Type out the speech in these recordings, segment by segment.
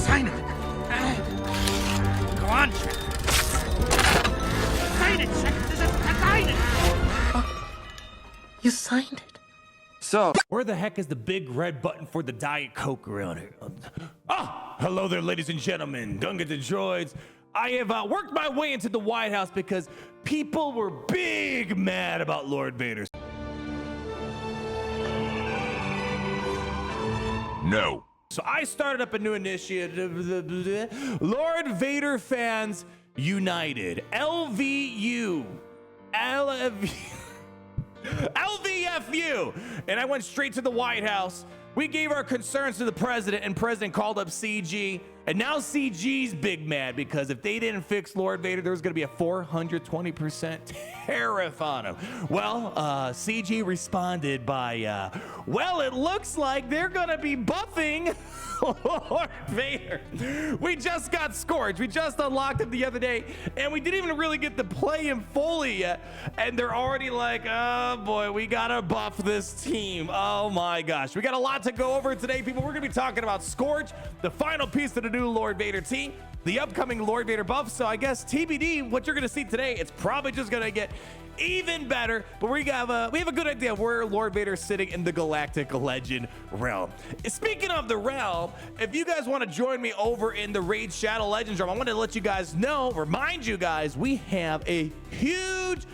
Sign it. Go on, Chick. Sign it, Chick. Sign it. You signed it. So, Where the heck is the big red button for the Diet Coke around here? Hello there, ladies and gentlemen. Gunga the Droids. I have worked my way into the White House because people were big mad about Lord Vader. No. So I started up a new initiative, Lord Vader Fans United, LVU, LVFU, and I went straight to the White House. We gave our concerns to the president, and president called up CG, and now CG's big mad because if they didn't fix Lord Vader, there was going to be a 420% tariff on him. Well, CG responded by, well, it looks like they're going to be buffing Lord Vader. We just got Scorch. We just unlocked him the other day, and we didn't even really get to play him fully yet, and they're already like, oh boy, we gotta buff this team. Oh my gosh, we got a lot to go over today, people. We're gonna be talking about Scorch, the final piece of the new Lord Vader team, the upcoming Lord Vader buff. So I guess TBD, what you're gonna see today, it's probably just gonna get even better, but we have a good idea of where Lord Vader is sitting in the Galactic Legend realm. Speaking of the realm, if you guys want to join me over in the Raid Shadow Legends realm, I wanted to let you guys know, remind you guys, we have a huge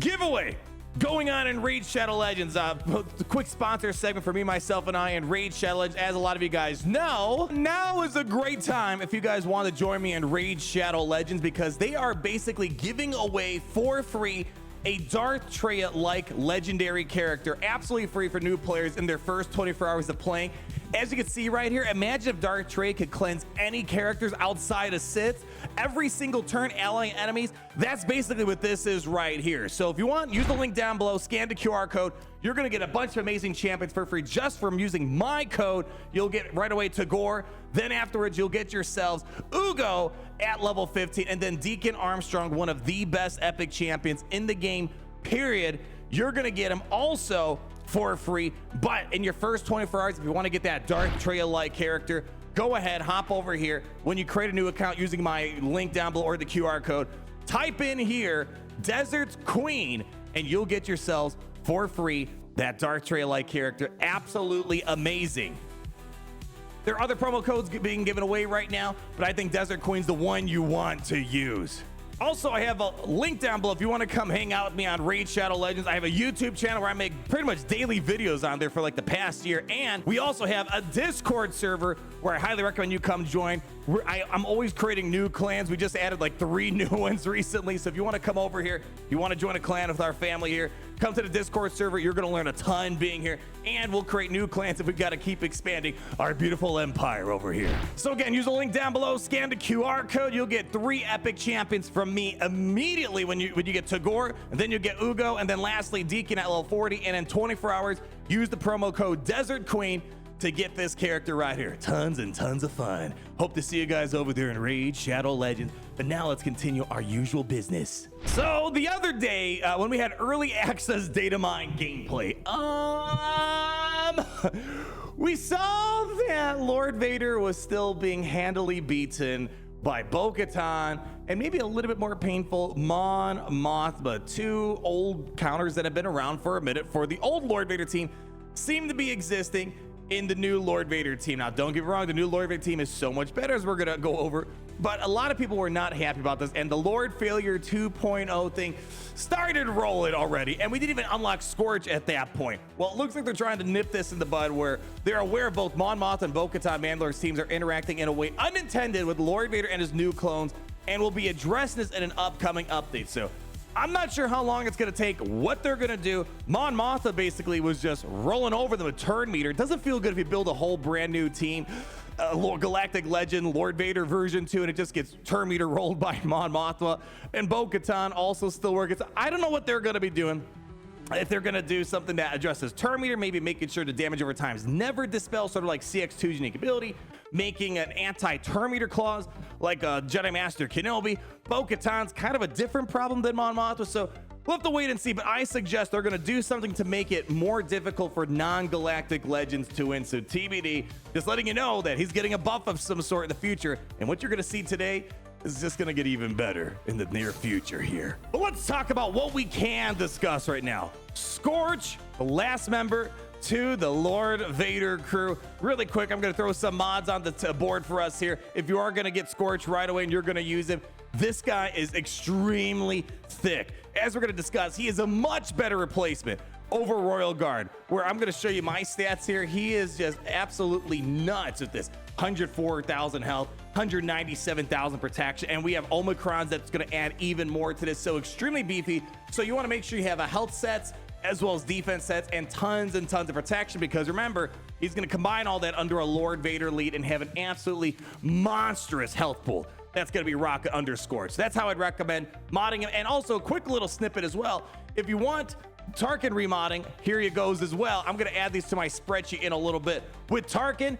giveaway going on in Raid Shadow Legends. The quick sponsor segment for me, myself, and I in Raid Shadow Legends. As a lot of you guys know, now is a great time if you guys want to join me in Raid Shadow Legends, because they are basically giving away for free a Darth Traya-like legendary character, absolutely free for new players in their first 24 hours of playing. As you can see right here, imagine if Darth Traya could cleanse any characters outside of Sith every single turn, allying enemies. That's basically what this is right here. So if you want, use the link down below, scan the QR code. You're gonna get a bunch of amazing champions for free just from using my code. You'll get right away Tagore. Then afterwards, you'll get yourselves SWGoH at level 15, and then Deacon Armstrong, one of the best epic champions in the game, period. You're gonna get him also for free, but in your first 24 hours, if you want to get that Darth Traya-like character, go ahead, hop over here. When you create a new account using my link down below or the QR code, type in here Desert Queen, and you'll get yourselves for free that Darth Traya-like character. Absolutely amazing. There are other promo codes being given away right now, but I think Desert Queen's the one you want to use. Also, I have a link down below if you want to come hang out with me on Raid Shadow Legends. I have a YouTube channel where I make pretty much daily videos on there for like the past year. And we also have a Discord server where I highly recommend you come join. I'm always creating new clans. We just added like 3 new ones recently. So if you want to come over here, you want to join a clan with our family here, come to the Discord server. You're going to learn a ton being here, and we'll create new clans if we've got to keep expanding our beautiful empire over here. So again, use the link down below, scan the QR code. You'll get 3 epic champions from me immediately when you get Tagore, and then you get SWGoH, and then lastly Deacon at level 40. And in 24 hours, use the promo code Desert Queen to get this character right here. Tons and tons of fun. Hope to see you guys over there in Raid Shadow Legends. But now let's continue our usual business. So the other day, when we had early access data mine gameplay, we saw that Lord Vader was still being handily beaten by Bo-Katan, and maybe a little bit more painful, Mon Mothma. 2 old counters that have been around for a minute for the old Lord Vader team seem to be existing in the new Lord Vader team. Now, don't get me wrong, the new Lord Vader team is so much better, as we're gonna go over, but a lot of people were not happy about this, and the Lord Failure 2.0 thing started rolling already, and we didn't even unlock Scorch at that point. Well, it looks like they're trying to nip this in the bud, where they're aware of both Mon Mothma and Bo-Katan Mandalorian's teams are interacting in a way unintended with Lord Vader and his new clones, and will be addressing this in an upcoming update. So I'm not sure how long it's going to take, what they're going to do. Mon Mothma basically was just rolling over them with turn meter. It doesn't feel good if you build a whole brand new team, Galactic Legend, Lord Vader version 2, and it just gets turn meter rolled by Mon Mothma. And Bo-Katan also still working. So I don't know what they're going to be doing. If they're going to do something that addresses turn meter, maybe making sure the damage over time is never dispelled, sort of like CX2's unique ability, making an anti-turn meter clause like Jedi Master Kenobi. Bo-Katan's kind of a different problem than Mon Mothma, so We'll have to wait and see, but I suggest they're going to do something to make it more difficult for non-galactic legends to win. So TBD, just letting you know that he's getting a buff of some sort in the future. And what you're going to see today is just going to get even better in the near future here. But let's talk about what we can discuss right now. Scorch, the last member to the Lord Vader crew. Really quick, I'm going to throw some mods on the board for us here. If you are going to get Scorch right away and you're going to use him, this guy is extremely thick. As we're going to discuss, he is a much better replacement over Royal Guard, where I'm going to show you my stats here. He is just absolutely nuts with this. 104,000 health, 197,000 protection, and we have Omicrons that's going to add even more to this. So extremely beefy. So you want to make sure you have a health sets as well as defense sets and tons of protection, because remember, he's going to combine all that under a Lord Vader lead and have an absolutely monstrous health pool. That's going to be rocket under Scorch. That's how I'd recommend modding him. And also a quick little snippet as well. If you want Tarkin remodding, here you goes as well. I'm going to add these to my spreadsheet in a little bit. With Tarkin,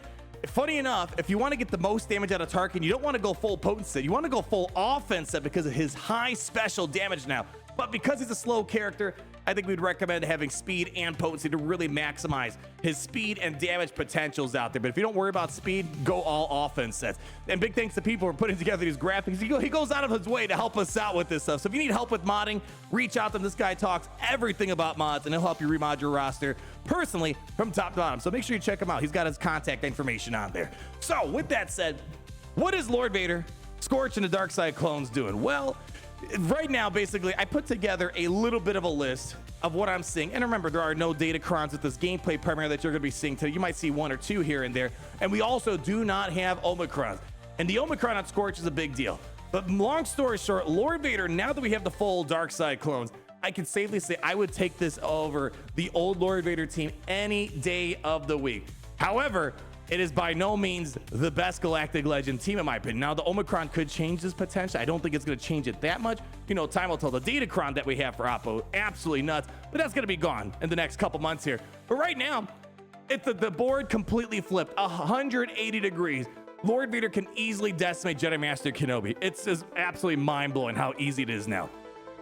funny enough, if you want to get the most damage out of Tarkin, you don't want to go full potency. You want to go full offense set because of his high special damage now. But because he's a slow character, I think we'd recommend having speed and potency to really maximize his speed and damage potentials out there. But if you don't worry about speed, go all offense sets. And big thanks to people who are putting together these graphics. He goes out of his way to help us out with this stuff. So if you need help with modding, reach out to him. This guy talks everything about mods, and he'll help you remod your roster personally from top to bottom. So make sure you check him out. He's got his contact information on there. So with that said, what is Lord Vader, Scorch, and the Dark Side clones doing? Well, right now, basically, I put together a little bit of a list of what I'm seeing. And remember, there are no datacrons with this gameplay premiere that you're going to be seeing today. You might see one or two here and there. And we also do not have Omicrons. And the Omicron on Scorch is a big deal. But long story short, Lord Vader, now that we have the full Dark Side clones, I can safely say I would take this over the old Lord Vader team any day of the week. However, it is by no means the best Galactic Legend team, in my opinion. Now, the Omicron could change this potential. I don't think it's going to change it that much. You know, time will tell. The Datacron that we have for Oppo, absolutely nuts. But that's going to be gone in the next couple months here. But right now, it's the board completely flipped 180 degrees. Lord Vader can easily decimate Jedi Master Kenobi. It's just absolutely mind-blowing how easy it is now.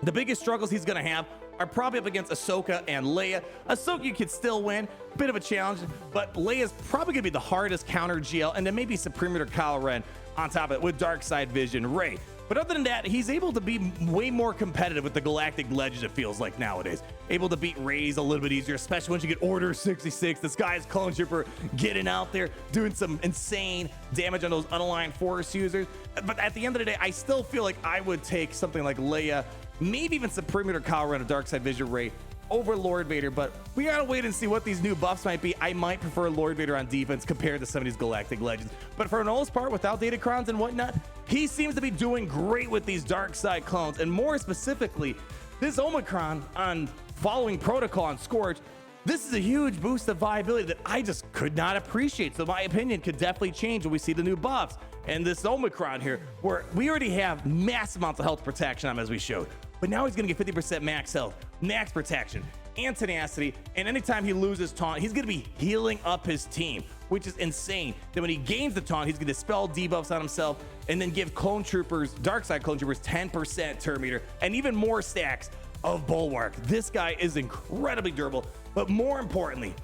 The biggest struggles he's going to have are probably up against Ahsoka and Leia. Ahsoka could still win, bit of a challenge, but Leia's probably gonna be the hardest counter GL, and then maybe Supreme Leader Kylo Ren on top of it with Dark Side Vision Rey. But other than that, he's able to be way more competitive with the Galactic Legends, it feels like nowadays. Able to beat Rey's a little bit easier, especially once you get Order 66. This guy's Clone Trooper getting out there, doing some insane damage on those unaligned Force users. But at the end of the day, I still feel like I would take something like Leia, maybe even Supreme Leader Kylo Ren or Dark Side Vision Rey over Lord Vader, but we gotta wait and see what these new buffs might be. I might prefer Lord Vader on defense compared to some of these Galactic Legends, but for the most part, without Datacrons and whatnot, he seems to be doing great with these Dark Side clones, and more specifically, this Omicron on following protocol on Scorch. This is a huge boost of viability that I just could not appreciate. So my opinion could definitely change when we see the new buffs. And this Omicron here, where we already have massive amounts of health protection on him, as we showed. But now he's gonna get 50% max health, max protection, and tenacity. And anytime he loses taunt, he's gonna be healing up his team, which is insane. Then when he gains the taunt, he's gonna dispel debuffs on himself and then give clone troopers, Dark Side clone troopers, 10% turn meter and even more stacks of Bulwark. This guy is incredibly durable, but more importantly,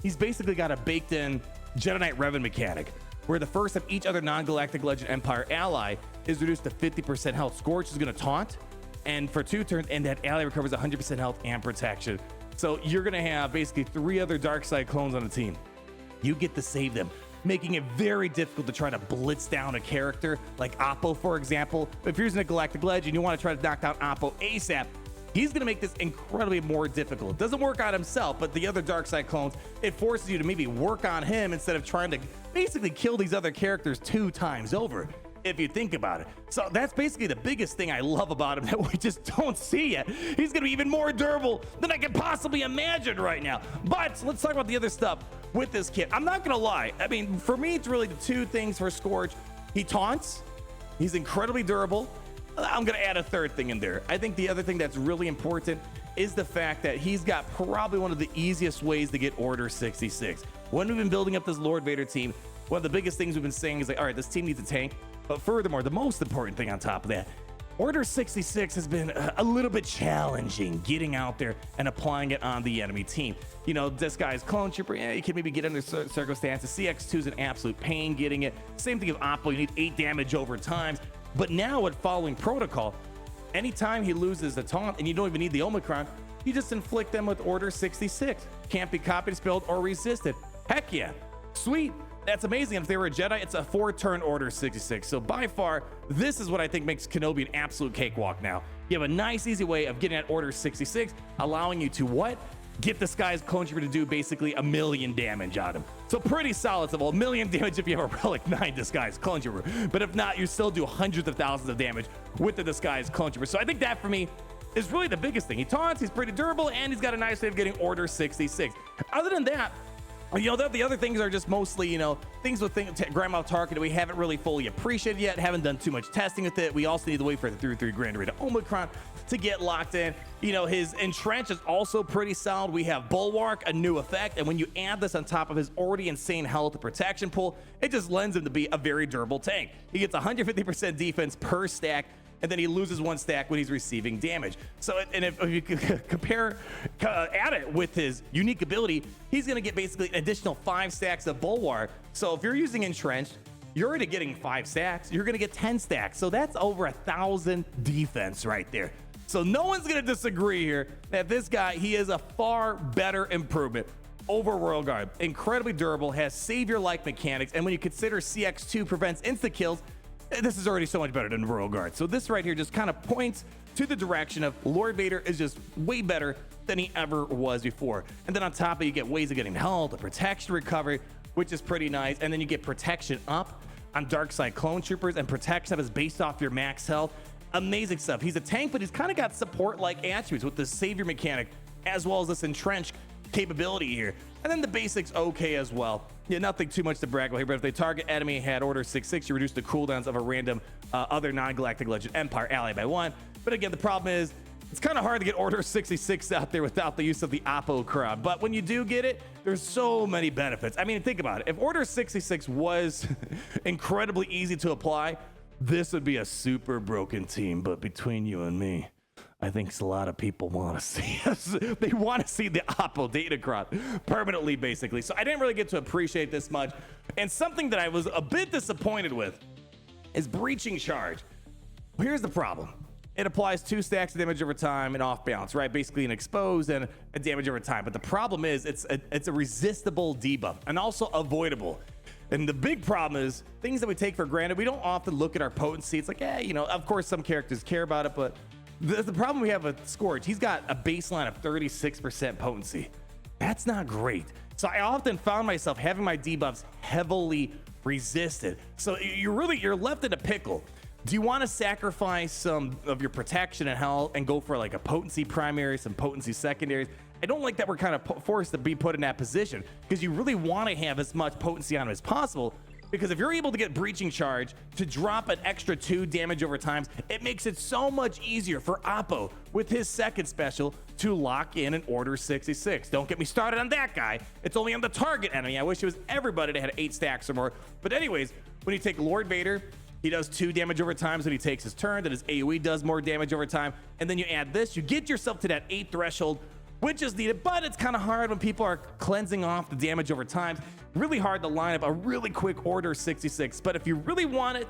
he's basically got a baked in Jedi Knight Revan mechanic, where the first of each other non-Galactic Legend Empire ally is reduced to 50% health. Scorch is gonna taunt, and for 2 turns, and that ally recovers 100% health and protection. So you're gonna have basically 3 other Dark Side clones on the team. You get to save them, making it very difficult to try to blitz down a character like Oppo, for example. If you're using a Galactic Legend, you wanna try to knock down Oppo ASAP, he's gonna make this incredibly more difficult. It doesn't work on himself, but the other Dark Side clones, it forces you to maybe work on him instead of trying to basically kill these other characters 2 times over, if you think about it. So that's basically the biggest thing I love about him that we just don't see yet. He's gonna be even more durable than I can possibly imagine right now. But let's talk about the other stuff with this kit. I'm not gonna lie. I mean, for me, it's really the 2 things for Scorch. He taunts, he's incredibly durable. I'm gonna add a 3rd thing in there. I think the other thing that's really important is the fact that he's got probably one of the easiest ways to get Order 66. When we've been building up this Lord Vader team, one of the biggest things we've been saying is like, all right, this team needs a tank. But furthermore, the most important thing on top of that, Order 66 has been a little bit challenging getting out there and applying it on the enemy team. You know, this guy's clone trooper, yeah, you can maybe get under circumstances. CX2 is an absolute pain getting it. Same thing with Oppo, you need 8 damage over time. But now with following protocol, anytime he loses the taunt and you don't even need the Omicron, you just inflict them with Order 66. Can't be copied, spilled, or resisted. Heck yeah, sweet. That's amazing. If they were a Jedi, it's a 4-turn Order 66. So by far, this is what I think makes Kenobi an absolute cakewalk now. You have a nice, easy way of getting at Order 66, allowing you to what? Get this guy's clone trooper to do basically 1,000,000 damage on him. So pretty solid stuff. Well, 1,000,000 damage if you have a Relic 9 Disguised clone trooper. But if not, you still do hundreds of thousands of damage with the Disguised clone trooper. So I think that for me is really the biggest thing. He taunts, he's pretty durable, and he's got a nice way of getting Order 66. Other than that, you know, the other things are just mostly, you know, things with Grand Moff Tarkin that we haven't really fully appreciated yet, haven't done too much testing with it. We also need to wait for the 3 Grand Array to Omicron to get locked in. You know, his Entrench is also pretty solid. We have Bulwark, a new effect, and when you add this on top of his already insane health and protection pool, it just lends him to be a very durable tank. He gets 150% defense per stack, and then he loses 1 stack when he's receiving damage. So, and if you compare, add it with his unique ability, he's gonna get basically an additional 5 stacks of Bulwark. So if you're using Entrenched, you're already getting 5 stacks, you're gonna get 10 stacks. So that's over 1,000 defense right there. So no one's gonna disagree here that this guy, he is a far better improvement over Royal Guard. Incredibly durable, has savior-like mechanics, and when you consider CX2 prevents insta-kills, this is already so much better than Royal Guard. So this right here just kind of points to the direction of Lord Vader is just way better than he ever was before. And then on top of it, you get ways of getting health, a protection recovery, which is pretty nice. And then you get protection up on Dark Side clone troopers, and protection up is based off your max health. Amazing stuff. He's a tank, but he's kind of got support-like attributes with the savior mechanic, as well as this entrenched capability here. And then the basics okay as well. Yeah, nothing too much to brag about here, but if they target enemy had Order 66, you reduce the cooldowns of a random other non-galactic legend Empire ally by 1. But again, the problem is it's kind of hard to get Order 66 out there without the use of the Oppo crowd. But when you do get it, there's so many benefits. I mean, think about it. If Order 66 was incredibly easy to apply, this would be a super broken team. But between you and me, I think a lot of people want to see us. They want to see the Oppo datacron permanently, basically. So I didn't really get to appreciate this much. And something that I was a bit disappointed with is Breaching Charge. Well, here's the problem. It applies 2 stacks of damage over time and off balance, right? Basically an expose and a damage over time. But the problem is it's a resistible debuff and also avoidable. And the big problem is things that we take for granted. We don't often look at our potency. It's like, you know, of course some characters care about it, but the problem we have with Scorch, he's got a baseline of 36% potency. That's not great. So I often found myself having my debuffs heavily resisted. So you're left in a pickle. Do you want to sacrifice some of your protection and health and go for like a potency primary, some potency secondaries? I don't like that we're kind of forced to be put in that position, because you really want to have as much potency on him as possible. Because if you're able to get Breaching Charge to drop an extra 2 damage over time, it makes it so much easier for Oppo with his second special to lock in an Order 66. Don't get me started on that guy. It's only on the target enemy. I wish it was everybody that had 8 stacks or more. But anyways, when you take Lord Vader, he does 2 damage over time when he takes his turn. Then his AoE does more damage over time. And then you add this, you get yourself to that 8 threshold, which is needed, but it's kind of hard when people are cleansing off the damage over time. Really hard to line up a really quick Order 66. But if you really want it,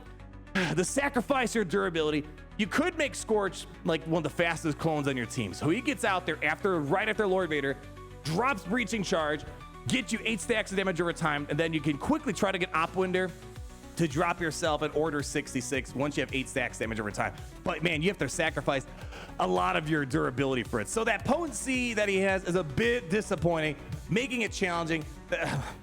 to sacrifice your durability, you could make Scorch like one of the fastest clones on your team. So he gets out there right after Lord Vader, drops Breaching Charge, get you 8 stacks of damage over time, and then you can quickly try to get Oppo in there to drop yourself an Order 66 once you have 8 stacks damage over time. But man, you have to sacrifice a lot of your durability for it. So that potency that he has is a bit disappointing, making it challenging.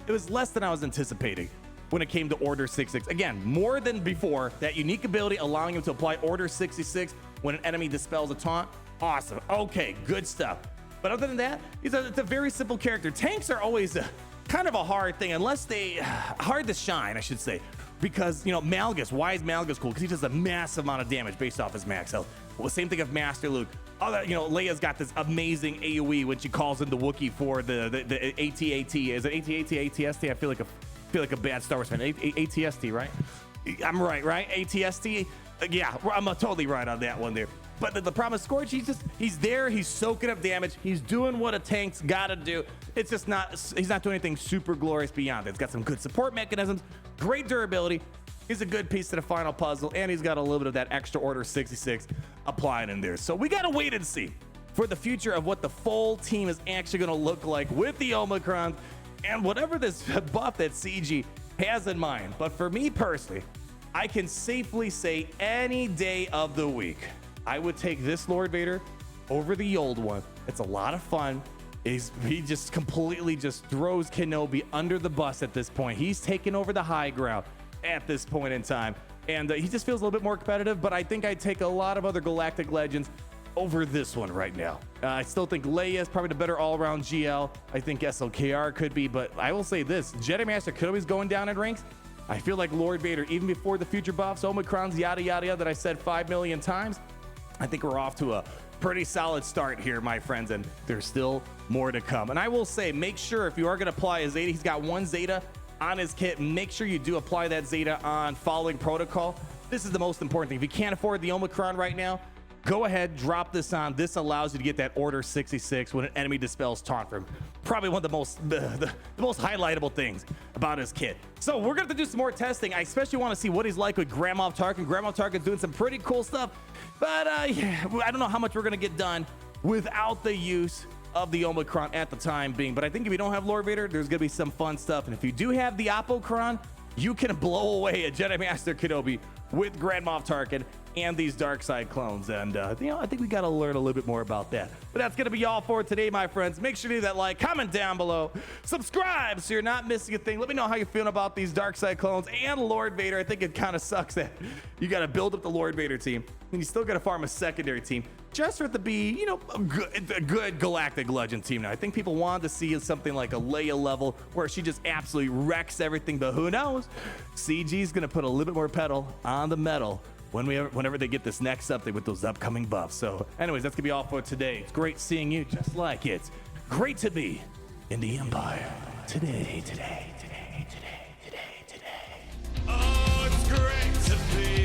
It was less than I was anticipating when it came to Order 66. Again, more than before, that unique ability allowing him to apply Order 66 when an enemy dispels a taunt. Awesome. Okay, good stuff. But other than that, it's a very simple character. Tanks are always kind of a hard thing, unless hard to shine, I should say. Because, you know, Malgus, why is Malgus cool? Because he does a massive amount of damage based off his max health. Well, same thing of Master Luke. You know, Leia's got this amazing AoE when she calls in the Wookiee for the AT-AT. Is it AT-AT, ATST? I feel like a bad Star Wars fan. ATST, right? I'm right? ATST. Yeah, I'm totally right on that one there. But the problem is Scorch, he's there, he's soaking up damage, he's doing what a tank's gotta do. It's just he's not doing anything super glorious beyond it. It's got some good support mechanisms, great durability. He's a good piece to the final puzzle, and he's got a little bit of that extra order 66 applying in there. So we gotta wait and see for the future of what the full team is actually gonna look like with the Omicron and whatever this buff that CG has in mind. But for me personally, I can safely say any day of the week, I would take this Lord Vader over the old one. It's a lot of fun. He just completely just throws Kenobi under the bus at this point. He's taken over the high ground at this point in time. And he just feels a little bit more competitive, but I think I'd take a lot of other Galactic Legends over this one right now. I still think Leia is probably the better all-around GL. I think SLKR could be, but I will say this, Jedi Master Kenobi's going down in ranks. I feel like Lord Vader, even before the future buffs, Omicrons, yada, yada, yada, that I said 5 million times, I think we're off to a pretty solid start here, my friends, and there's still more to come. And I will say, make sure if you are going to apply a Zeta, he's got one Zeta on his kit, make sure you do apply that Zeta on following protocol. This is the most important thing. If you can't afford the Omicron right now, go ahead, drop this on. This allows you to get that Order 66 when an enemy dispels taunt from. Probably one of the most highlightable things about his kit. So we're going to do some more testing. I especially want to see what he's like with Grand Moff Tarkin. Grand Moff Tarkin's doing some pretty cool stuff. But yeah, I don't know how much we're going to get done without the use of the Omicron at the time being. But I think if you don't have Lord Vader, there's going to be some fun stuff. And if you do have the Apocron, you can blow away a Jedi Master Kenobi with Grand Moff Tarkin and these dark side clones. And I think we got to learn a little bit more about that. But that's going to be all for today, my friends. Make sure to do that like, comment down below, subscribe so you're not missing a thing. Let me know how you're feeling about these dark side clones and Lord Vader. I think it kind of sucks that you got to build up the Lord Vader team and you still got to farm a secondary team just for it to be, a good Galactic Legend team. Now, I think people wanted to see something like a Leia level where she just absolutely wrecks everything, but who knows? CG's going to put a little bit more pedal on the metal whenever they get this next update with those upcoming buffs. So anyways, that's gonna be all for today. It's great seeing you, just like it's great to be in the Empire today. Oh, it's great to be